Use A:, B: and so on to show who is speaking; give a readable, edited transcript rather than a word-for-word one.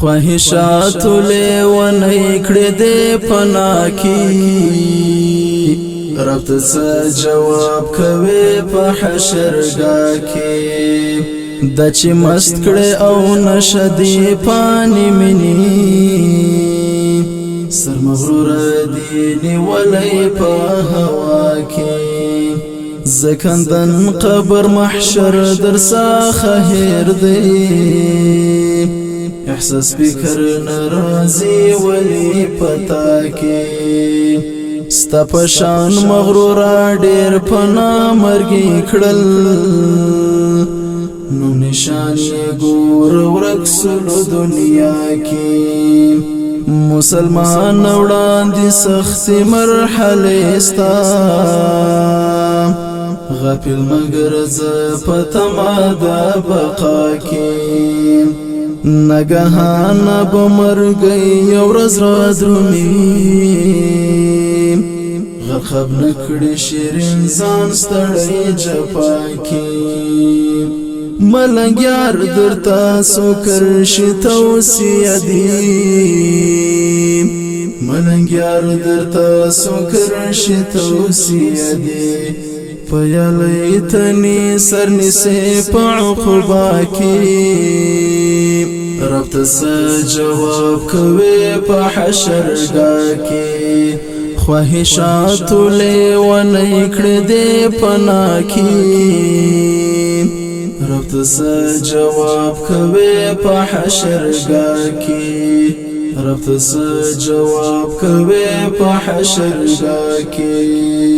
A: خواهشات لیونی کړې دې پنا کی رب ته جواب کوي په حشرګاه کې د چې مست کړې او نشدي پانی منی سر مغرور دی نیولې په هوا کې زکندن قبر محشر درسا خهر دی احساس فکر نرازی ولی پتا کی ستا پشان مغرورا ډیر پنا مرگی کړل نو نشان ګور ورکسلو دنیا کی مسلمان وړاندې سخت مرحله استا غافل مگر ز پتما دا بقا کی نگهان بمرگی یو رز را درومی غرخب نکڑی شیرین زان ستڑی جپا کی ملنگیار در تاسو کرشی توسیه دی ملنگیار در تاسو کرشی توسیه دی پیالیتنی سرنی سے پا عقبا کی رب ته جواب کوي په حشرګاه کې خواهشات لیونی کړې دې پنا کې رب ته جواب کوي په حشرګاه کې رب ته جواب کوي په حشرګاه کې